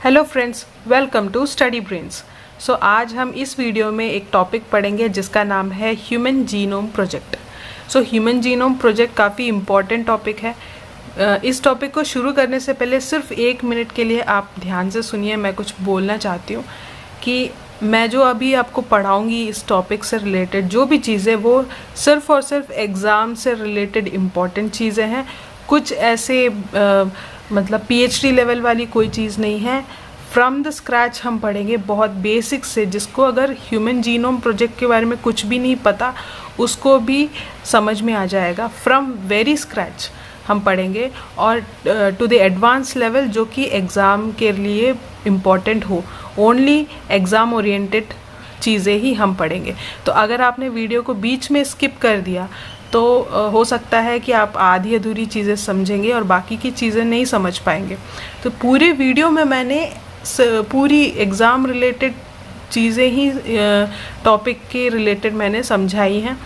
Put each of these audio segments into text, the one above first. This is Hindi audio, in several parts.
Hello friends, welcome to Study Brains. So आज हम इस वीडियो में एक टॉपिक पढ़ेंगे जिसका नाम है human genome project. So human genome project काफ़ी इम्पॉर्टेंट टॉपिक है। इस टॉपिक को शुरू करने से पहले सिर्फ 1 मिनट के लिए आप ध्यान से सुनिए। मैं कुछ बोलना चाहती हूँ कि मैं जो अभी आपको पढ़ाऊँगी इस टॉपिक से रिलेटेड जो भी चीज़ें, वो सिर्फ और सिर्फ एग्ज़ाम से रिलेटेड इम्पॉर्टेंट चीज़ें हैं। कुछ ऐसे मतलब पीएचडी लेवल वाली कोई चीज़ नहीं है। फ्रॉम द स्क्रैच हम पढ़ेंगे, बहुत बेसिक से, जिसको अगर ह्यूमन जीनोम प्रोजेक्ट के बारे में कुछ भी नहीं पता उसको भी समझ में आ जाएगा। फ्रॉम वेरी स्क्रैच हम पढ़ेंगे और टू द एडवांस लेवल जो कि एग्ज़ाम के लिए इम्पॉर्टेंट हो। ओनली एग्ज़ाम ओरिएंटेड चीज़ें ही हम पढ़ेंगे। तो अगर आपने वीडियो को बीच में स्किप कर दिया तो हो सकता है कि आप आधी अधूरी चीज़ें समझेंगे और बाकी की चीज़ें नहीं समझ पाएंगे। तो पूरे वीडियो में मैंने पूरी एग्ज़ाम रिलेटेड चीज़ें ही टॉपिक के रिलेटेड मैंने समझाई हैं।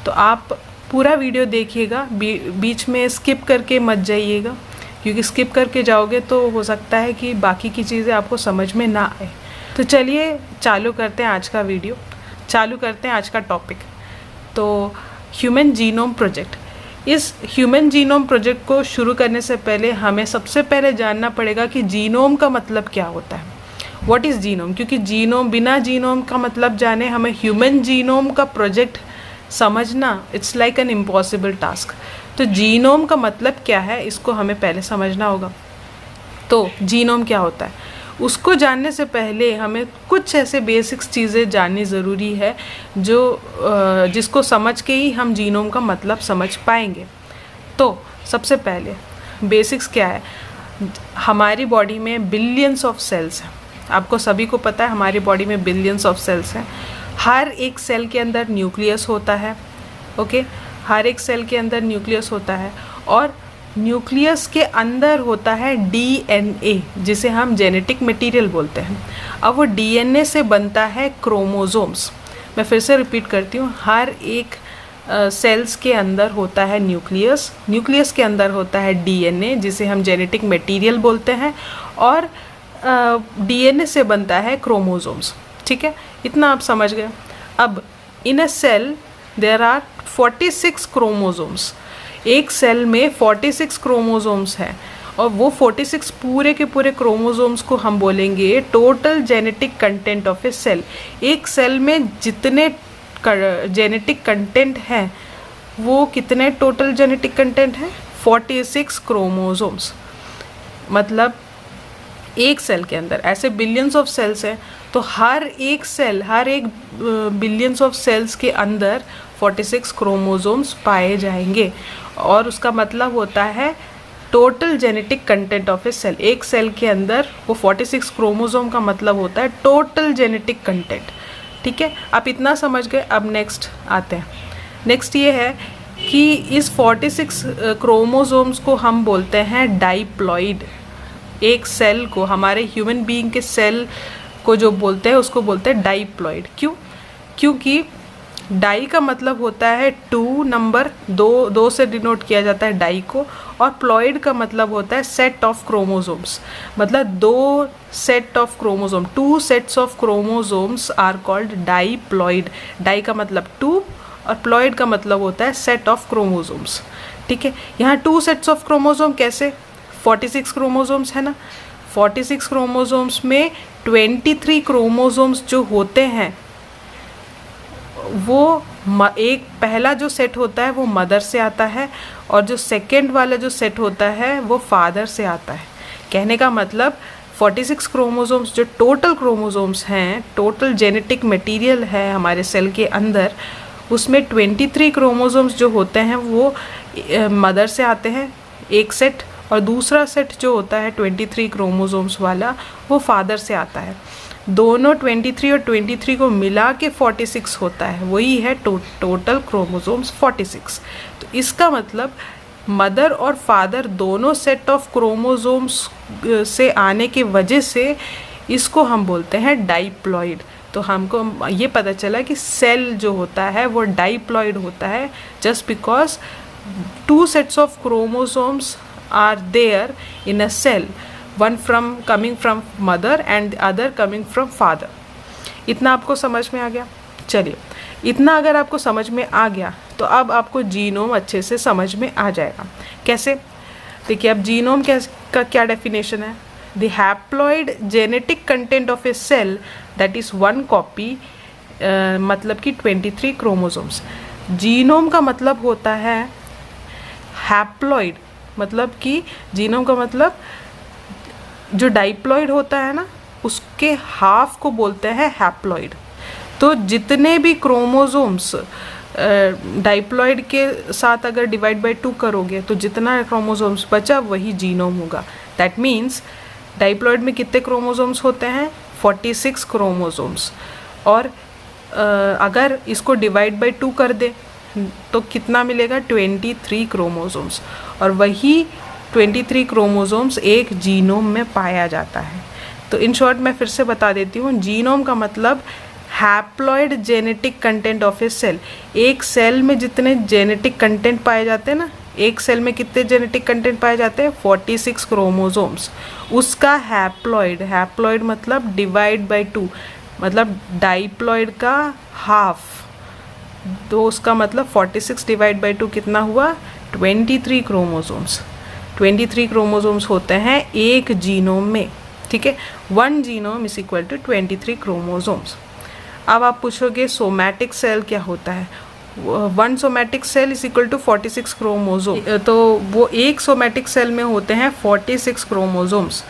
तो आप पूरा वीडियो देखिएगा, बीच में स्किप करके मत जाइएगा, क्योंकि स्किप करके जाओगे तो हो सकता है कि बाकी की चीज़ें आपको समझ में ना आए। तो चलिए चालू करते हैं आज का वीडियो, चालू करते हैं आज का टॉपिक। तो ह्यूमन जीनोम प्रोजेक्ट, इस ह्यूमन जीनोम प्रोजेक्ट को शुरू करने से पहले हमें सबसे पहले जानना पड़ेगा कि जीनोम का मतलब क्या होता है। What is genome? क्योंकि जीनोम, बिना जीनोम का मतलब जाने हमें ह्यूमन जीनोम का प्रोजेक्ट समझना it's like an impossible task. तो जीनोम का मतलब क्या है, इसको हमें पहले समझना होगा। तो जीनोम क्या होता है उसको जानने से पहले हमें कुछ ऐसे बेसिक्स चीज़ें जाननी ज़रूरी है जो जिसको समझ के ही हम जीनोम का मतलब समझ पाएंगे। तो सबसे पहले बेसिक्स क्या है, हमारी बॉडी में बिलियंस ऑफ सेल्स हैं। आपको सभी को पता है हमारी बॉडी में बिलियंस ऑफ सेल्स हैं। हर एक सेल के अंदर न्यूक्लियस होता है। ओके, हर एक सेल के अंदर न्यूक्लियस होता है और न्यूक्लियस के अंदर होता है डीएनए, जिसे हम जेनेटिक मटेरियल बोलते हैं। अब वो डीएनए से बनता है क्रोमोसोम्स। मैं फिर से रिपीट करती हूँ, हर एक सेल्स के अंदर होता है न्यूक्लियस, न्यूक्लियस के अंदर होता है डीएनए जिसे हम जेनेटिक मटेरियल बोलते हैं, और डीएनए से बनता है क्रोमोसोम्स। ठीक है, इतना आप समझ गए। अब इन अ सेल देयर आर 46 क्रोमोसोम्स। एक सेल में 46 क्रोमोसोम्स हैं और वो 46 पूरे के पूरे क्रोमोसोम्स को हम बोलेंगे total genetic content of a cell. एक सेल में जितने जेनेटिक कंटेंट हैं वो कितने टोटल जेनेटिक कंटेंट हैं? 46 क्रोमोसोम्स। मतलब एक सेल के अंदर ऐसे बिलियंस ऑफ सेल्स हैं, तो हर एक सेल, हर एक बिलियंस ऑफ सेल्स के अंदर 46 क्रोमोसोम्स पाए जाएंगे और उसका मतलब होता है total genetic content of a cell. एक सेल के अंदर वो 46 क्रोमोसोम का मतलब होता है टोटल जेनेटिक कंटेंट। ठीक है, आप इतना समझ गए। अब नेक्स्ट आते हैं। नेक्स्ट ये है कि इस 46 क्रोमोसोम्स को हम बोलते हैं डाइप्लॉइड। एक सेल को, हमारे ह्यूमन बीइंग के सेल को जो बोलते हैं उसको बोलते हैं डाइप्लॉइड। क्यों? क्योंकि डाई का मतलब होता है 2 नंबर, दो से डिनोट किया जाता है डाई को, और प्लॉइड का मतलब होता है सेट ऑफ क्रोमोसोम्स। मतलब 2 set of chromosome, 2 sets of chromosomes are called diploid. Di का मतलब 2 और प्लॉइड का मतलब होता है सेट ऑफ क्रोमोसोम्स। ठीक है, यहाँ 2 सेट्स ऑफ क्रोमोसोम कैसे? 46 क्रोमोसोम्स है ना, 46 क्रोमोसोम्स में 23 क्रोमोसोम्स जो होते हैं वो एक पहला जो सेट होता है वो मदर से आता है और जो सेकंड वाला जो सेट होता है वो फादर से आता है। कहने का मतलब 46 क्रोमोसोम्स जो टोटल क्रोमोसोम्स हैं, टोटल जेनेटिक मटेरियल है हमारे सेल के अंदर, उसमें 23 क्रोमोसोम्स जो होते हैं वो मदर से आते हैं एक सेट, और दूसरा सेट जो होता है 23 क्रोमोसोम्स वाला वो फादर से आता है। दोनों 23 और 23 को मिला के 46 होता है, वही है टोटल क्रोमोसोम्स 46। तो इसका मतलब मदर और फादर दोनों सेट ऑफ क्रोमोसोम्स से आने के वजह से इसको हम बोलते हैं डाइप्लॉइड। तो हमको ये पता चला कि सेल जो होता है वो डाइप्लॉइड होता है just because 2 sets of chromosomes are there in a cell one from coming from mother and other coming from father. इतना आपको समझ में आ गया? चलिए, इतना अगर आपको समझ में आ गया तो अब आपको जीनोम अच्छे से समझ में आ जाएगा। कैसे? देखिए, अब जीनोम का क्या डेफिनेशन है? The haploid genetic content of a cell that is one copy, मतलब कि 23 क्रोमोसोम्स। जीनोम का मतलब होता है हैप्लॉइड, मतलब कि जीनोम का मतलब जो डाइप्लॉइड होता है ना, उसके हाफ को बोलते हैं हैप्लॉइड। तो जितने भी क्रोमोसोम्स डाइप्लॉइड के साथ अगर डिवाइड बाय 2 करोगे तो जितना क्रोमोसोम्स बचा वही जीनोम होगा। दैट मीन्स डाइप्लॉइड में कितने क्रोमोसोम्स होते हैं? 46 क्रोमोसोम्स। और अगर इसको डिवाइड बाय 2 कर दे तो कितना मिलेगा? 23 क्रोमोसोम्स। और वही 23 क्रोमोसोम्स एक जीनोम में पाया जाता है। तो इन शॉर्ट मैं फिर से बता देती हूँ, जीनोम का मतलब haploid genetic content of a cell. एक सेल में जितने जेनेटिक कंटेंट पाए जाते हैं ना, एक सेल में कितने जेनेटिक कंटेंट पाए जाते हैं? 46 क्रोमोसोम्स। उसका हैप्लॉइड मतलब डिवाइड बाय 2, मतलब डाइप्लॉइड का हाफ। तो उसका मतलब 46 डिवाइड बाय 2 कितना हुआ? 23 क्रोमोसोम्स। 23 क्रोमोसोम्स होते हैं एक जीनोम में, ठीक है। 1 genome is equal to 23 chromosomes. अब आप पूछोगे सोमैटिक सेल क्या होता है? 1 somatic cell is equal to 46 chromosome. तो वो एक सोमैटिक सेल में होते हैं 46 क्रोमोसोम्स।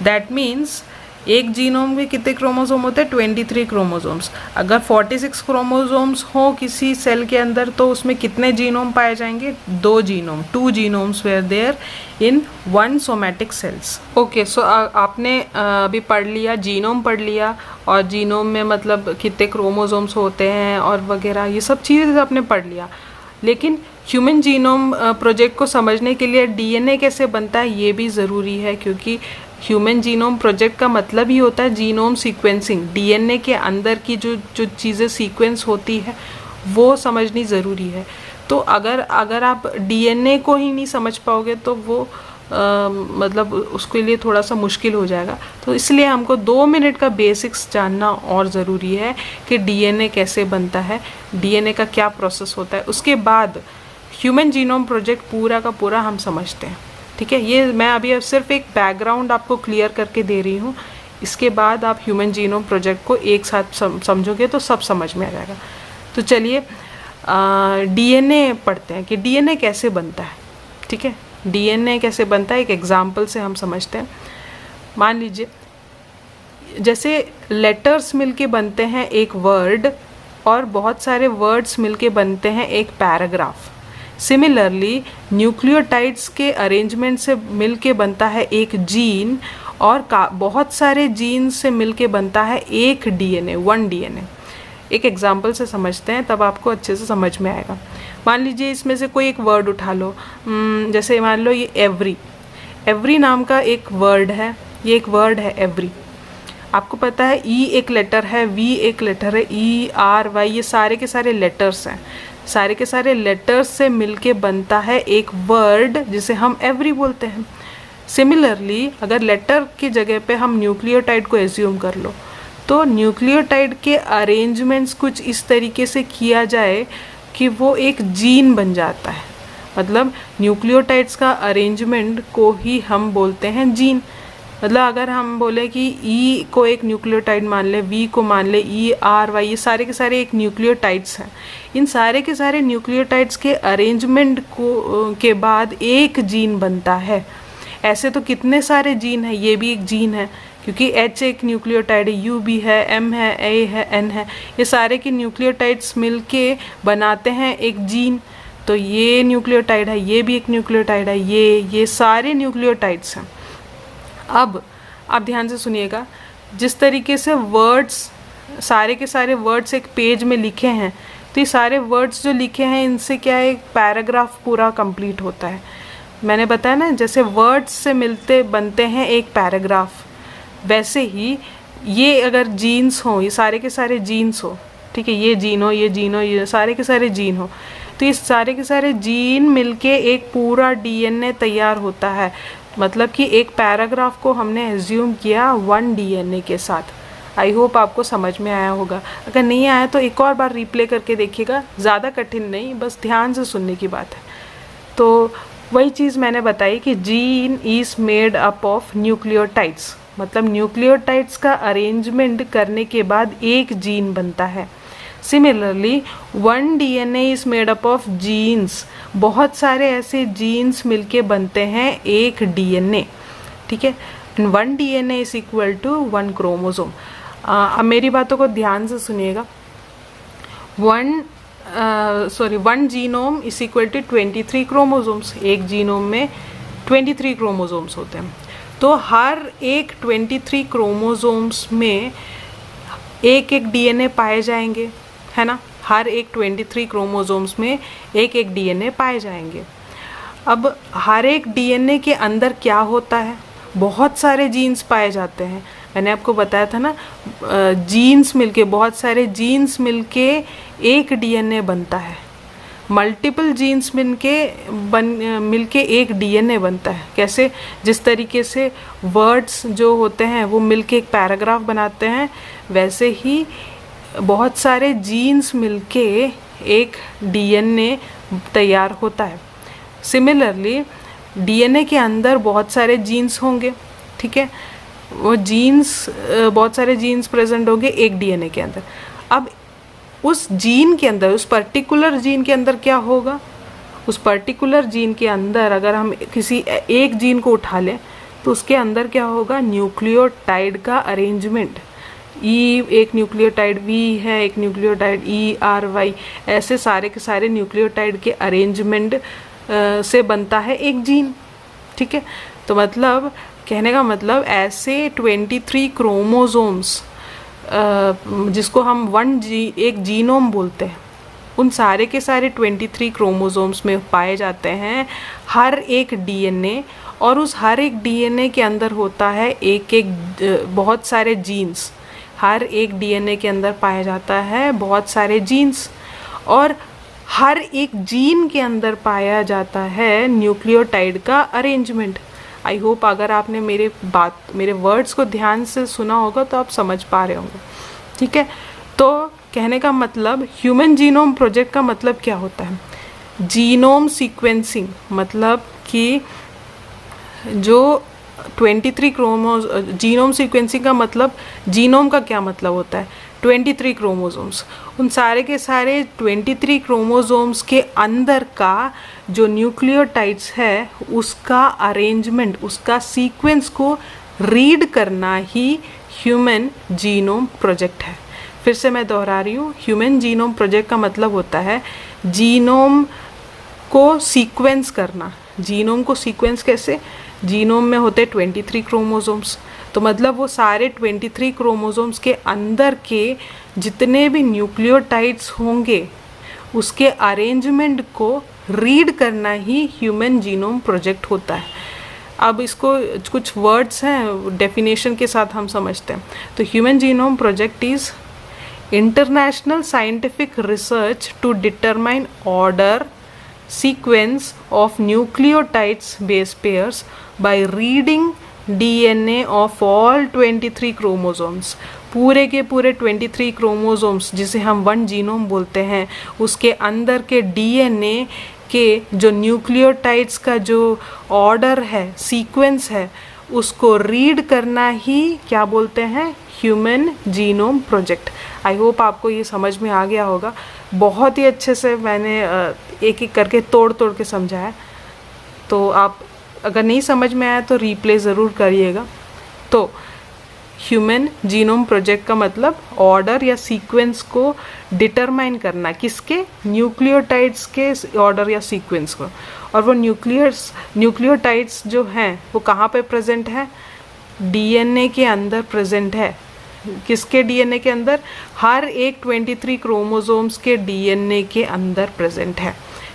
दैट मीन्स एक जीनोम में कितने क्रोमोसोम होते हैं? 23 क्रोमोसोम्स। अगर 46 क्रोमोसोम्स हो किसी सेल के अंदर तो उसमें कितने जीनोम पाए जाएंगे? 2 genome. 2 genomes where there in 1 somatic cells. Okay, so आपने अभी पढ़ लिया, जीनोम पढ़ लिया, और जीनोम में मतलब कितने क्रोमोसोम्स होते हैं और वगैरह, ये सब चीज़ें आपने पढ़ लिया। लेकिन ह्यूमन जीनोम प्रोजेक्ट को समझने के लिए डीएनए कैसे बनता है ये भी ज़रूरी है, क्योंकि ह्यूमन जीनोम प्रोजेक्ट का मतलब ही होता है जीनोम सीक्वेंसिंग। डीएनए के अंदर की जो चीज़ें सीक्वेंस होती है वो समझनी ज़रूरी है। तो अगर आप डीएनए को ही नहीं समझ पाओगे तो वो मतलब उसके लिए थोड़ा सा मुश्किल हो जाएगा। तो इसलिए हमको 2 मिनट का बेसिक्स जानना और ज़रूरी है कि डीएनए कैसे बनता है, डीएनए का क्या प्रोसेस होता है। उसके बाद ह्यूमन जीनोम प्रोजेक्ट पूरा का पूरा हम समझते हैं, ठीक है। ये मैं अभी सिर्फ एक बैकग्राउंड आपको क्लियर करके दे रही हूँ। इसके बाद आप ह्यूमन जीनोम प्रोजेक्ट को एक साथ समझोगे तो सब समझ में आ जाएगा। तो चलिए डीएनए पढ़ते हैं कि डीएनए कैसे बनता है, ठीक है। डीएनए कैसे बनता है एक एग्जाम्पल से हम समझते हैं। मान लीजिए जैसे लेटर्स मिलके बनते हैं एक वर्ड, और बहुत सारे वर्ड्स मिलके बनते हैं एक पैराग्राफ। सिमिलरली न्यूक्लियोटाइड्स के अरेंजमेंट से मिलके बनता है एक जीन, और बहुत सारे जीन से मिलके बनता है एक डीएनए, 1 डीएनए। एक एग्जाम्पल से समझते हैं तब आपको अच्छे से समझ में आएगा। मान लीजिए इसमें से कोई एक वर्ड उठा लो, जैसे मान लो ये एवरी नाम का एक वर्ड है। ये एक वर्ड है एवरी। आपको पता है ई एक लेटर है, वी एक लेटर है, ई आर वाई ये सारे के सारे लेटर्स हैं। सारे के सारे लेटर्स से मिलके बनता है एक वर्ड जिसे हम एवरी बोलते हैं। सिमिलरली अगर लेटर की जगह पे हम न्यूक्लियोटाइड को एज्यूम कर लो, तो न्यूक्लियोटाइड के अरेंजमेंट्स कुछ इस तरीके से किया जाए कि वो एक जीन बन जाता है। मतलब न्यूक्लियोटाइड्स का अरेंजमेंट को ही हम बोलते हैं जीन। मतलब अगर हम बोले कि ई को एक न्यूक्लियोटाइड मान ले, वी को मान ले, ई आर वाई ये सारे के सारे एक न्यूक्लियोटाइड्स हैं। इन सारे के सारे न्यूक्लियोटाइड्स के अरेंजमेंट को के बाद एक जीन बनता है। ऐसे तो कितने सारे जीन हैं, ये भी एक जीन है, क्योंकि H एक न्यूक्लियोटाइड है, U भी है, M है, A है, N है। ये सारे के न्यूक्लियोटाइड्स मिलके बनाते हैं एक जीन। तो ये न्यूक्लियोटाइड है, ये भी एक न्यूक्लियोटाइड है, ये सारे न्यूक्लियोटाइड्स हैं। अब आप ध्यान से सुनिएगा, जिस तरीके से वर्ड्स सारे के सारे वर्ड्स एक पेज में लिखे हैं, तो ये सारे वर्ड्स जो लिखे हैं इनसे क्या है, एक पैराग्राफ पूरा कंप्लीट होता है। मैंने बताया ना, जैसे वर्ड्स से मिलते बनते हैं एक पैराग्राफ, वैसे ही ये अगर जीन्स हो, ये सारे के सारे जीन्स हो, ठीक है, ये जीन हो, ये जीन हो, ये सारे के सारे जीन हो, तो ये सारे के सारे जीन मिलके एक पूरा डीएनए तैयार होता है। मतलब कि एक पैराग्राफ को हमने एज्यूम किया 1 डीएनए के साथ। आई होप आपको समझ में आया होगा। अगर नहीं आया तो एक और बार रिप्ले करके देखिएगा, ज़्यादा कठिन नहीं, बस ध्यान से सुनने की बात है। तो वही चीज़ मैंने बताई कि gene is made up of nucleotides, मतलब न्यूक्लियोटाइड्स का अरेंजमेंट करने के बाद एक जीन बनता है। Similarly 1 DNA is made up of genes, बहुत सारे ऐसे जीन्स मिलके बनते हैं एक डीएनए, ठीक है। 1 DNA is equal to 1 chromosome. अब मेरी बातों को ध्यान से सुनिएगा। 1 genome is equal to 23 chromosomes. एक जीनोम में 23 क्रोमोसोम्स होते हैं। तो हर एक 23 क्रोमोसोम्स में एक एक डीएनए पाए जाएंगे, है ना। हर एक 23 क्रोमोसोम्स में एक एक डीएनए पाए जाएंगे। अब हर एक डीएनए के अंदर क्या होता है, बहुत सारे जीन्स पाए जाते हैं। मैंने आपको बताया था ना, जीन्स मिलके, बहुत सारे जीन्स मिलके एक डीएनए बनता है। मल्टीपल जीन्स मिलके एक डीएनए बनता है। कैसे? जिस तरीके से वर्ड्स जो होते हैं वो मिलके एक पैराग्राफ बनाते हैं, वैसे ही बहुत सारे जीन्स मिलके एक डीएनए तैयार होता है। सिमिलरली डीएनए के अंदर बहुत सारे जीन्स होंगे, ठीक है। वो जीन्स, बहुत सारे जीन्स प्रेजेंट होंगे एक डीएनए के अंदर। अब उस जीन के अंदर, उस पर्टिकुलर जीन के अंदर क्या होगा, उस पर्टिकुलर जीन के अंदर अगर हम किसी एक जीन को उठा लें तो उसके अंदर क्या होगा, न्यूक्लियोटाइड का अरेंजमेंट। ई एक न्यूक्लियोटाइड, वी है एक न्यूक्लियोटाइड, ई आर वाई, ऐसे सारे के सारे न्यूक्लियोटाइड के अरेंजमेंट से बनता है एक जीन, ठीक है। तो मतलब कहने का मतलब ऐसे 23 क्रोमोसोम्स, जिसको हम एक जीनोम बोलते हैं, उन सारे के सारे 23 क्रोमोसोम्स में पाए जाते हैं हर एक डीएनए। और उस हर एक डीएनए के अंदर होता है एक एक बहुत सारे जीन्स। हर एक डीएनए के अंदर पाया जाता है बहुत सारे जीन्स, और हर एक जीन के अंदर पाया जाता है न्यूक्लियोटाइड का अरेंजमेंट। आई होप अगर आपने मेरे वर्ड्स को ध्यान से सुना होगा तो आप समझ पा रहे होंगे, ठीक है। तो कहने का मतलब ह्यूमन जीनोम प्रोजेक्ट का मतलब क्या होता है, जीनोम सीक्वेंसिंग, मतलब कि जो 23 जीनोम सीक्वेंसिंग का मतलब, जीनोम का क्या मतलब होता है, 23 क्रोमोसोम्स। उन सारे के सारे 23 क्रोमोसोम्स के अंदर का जो न्यूक्लियोटाइड्स है उसका अरेंजमेंट, उसका सीक्वेंस को रीड करना ही ह्यूमन जीनोम प्रोजेक्ट है। फिर से मैं दोहरा रही हूँ, ह्यूमन जीनोम प्रोजेक्ट का मतलब होता है जीनोम को सीक्वेंस करना। जीनोम को सीक्वेंस कैसे, जीनोम में होते 23 क्रोमोसोम्स, तो मतलब वो सारे 23 क्रोमोसोम्स के अंदर के जितने भी न्यूक्लियोटाइड्स होंगे उसके अरेंजमेंट को रीड करना ही ह्यूमन जीनोम प्रोजेक्ट होता है। अब इसको कुछ वर्ड्स हैं, डेफिनेशन के साथ हम समझते हैं। तो human genome project is international scientific research to determine order sequence of nucleotides base pairs by reading DNA of all 23 chromosomes। पूरे के पूरे 23 क्रोमोसोम्स जिसे हम 1 जीनोम बोलते हैं, उसके अंदर के डीएनए के जो न्यूक्लियोटाइड्स का जो ऑर्डर है, सीक्वेंस है, उसको रीड करना ही क्या बोलते हैं, human genome project. I hope आपको ये समझ में आ गया होगा। बहुत ही अच्छे से मैंने एक एक करके तोड़ तोड़ के समझाया। तो आप अगर नहीं समझ में आया तो रीप्ले ज़रूर करिएगा। तो ह्यूमन जीनोम प्रोजेक्ट का मतलब ऑर्डर या सीक्वेंस को डिटरमाइन करना, किसके, न्यूक्लियोटाइड्स के ऑर्डर या सीक्वेंस को। और वो न्यूक्लियोटाइड्स जो हैं वो कहाँ पे प्रेजेंट है, डीएनए के अंदर प्रेजेंट है। किसके डीएनए के अंदर, हर एक 23 क्रोमोसोम्स के डीएनए के अंदर प्रेजेंट है,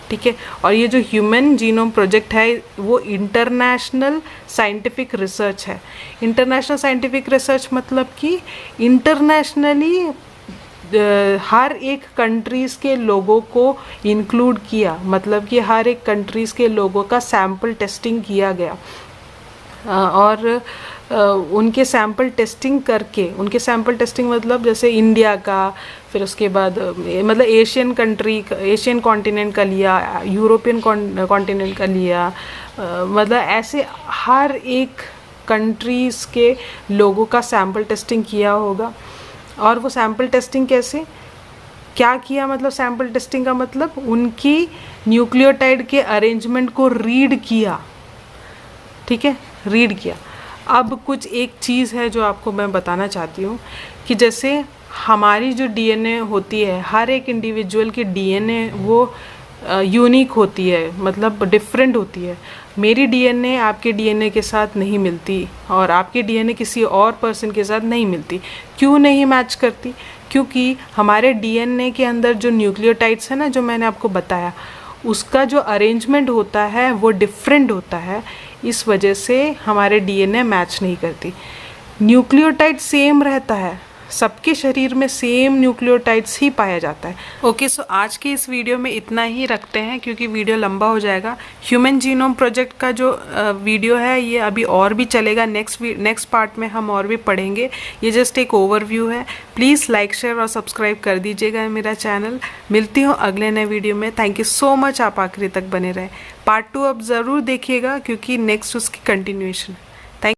ठीक है। और ये जो ह्यूमन जीनोम प्रोजेक्ट है वो इंटरनेशनल साइंटिफिक रिसर्च है। इंटरनेशनल साइंटिफिक रिसर्च मतलब कि इंटरनेशनली हर एक कंट्रीज़ के लोगों को इंक्लूड किया, मतलब कि हर एक कंट्रीज़ के लोगों का सैम्पल टेस्टिंग किया गया। और उनके सैम्पल टेस्टिंग करके, उनके सैम्पल टेस्टिंग मतलब जैसे इंडिया का, फिर उसके बाद मतलब एशियन कंट्री, एशियन कॉन्टिनेंट का लिया, यूरोपियन कॉन्टिनेंट का लिया, मतलब ऐसे हर एक कंट्रीज़ के लोगों का सैम्पल टेस्टिंग किया होगा। और वो सैम्पल टेस्टिंग कैसे क्या किया, मतलब सैम्पल टेस्टिंग का मतलब उनकी न्यूक्लियोटाइड के अरेंजमेंट को रीड किया, ठीक है, रीड किया। अब कुछ एक चीज़ है जो आपको मैं बताना चाहती हूँ कि जैसे हमारी जो डीएनए होती है, हर एक इंडिविजुअल की डीएनए वो यूनिक होती है, मतलब डिफरेंट होती है। मेरी डीएनए आपके डीएनए के साथ नहीं मिलती और आपकी डीएनए किसी और पर्सन के साथ नहीं मिलती। क्यों नहीं मैच करती? क्योंकि हमारे डीएनए के अंदर जो न्यूक्लियोटाइड्स है ना, जो मैंने आपको बताया, उसका जो अरेंजमेंट होता है वो डिफरेंट होता है। इस वजह से हमारे डीएनए मैच नहीं करती। न्यूक्लियोटाइड सेम रहता है, सबके शरीर में सेम न्यूक्लियोटाइड्स ही पाया जाता है। ओके, सो आज के इस वीडियो में इतना ही रखते हैं क्योंकि वीडियो लंबा हो जाएगा। ह्यूमन जीनोम प्रोजेक्ट का जो वीडियो है ये अभी और भी चलेगा, नेक्स्ट पार्ट में हम और भी पढ़ेंगे। ये जस्ट एक ओवरव्यू है। प्लीज़ लाइक, शेयर और सब्सक्राइब कर दीजिएगा मेरा चैनल। मिलती हूँ अगले नए वीडियो में। थैंक यू सो मच, आप आखिरी तक बने रहे। पार्ट 2 अब ज़रूर देखिएगा क्योंकि नेक्स्ट उसकी कंटिन्यूएशन है।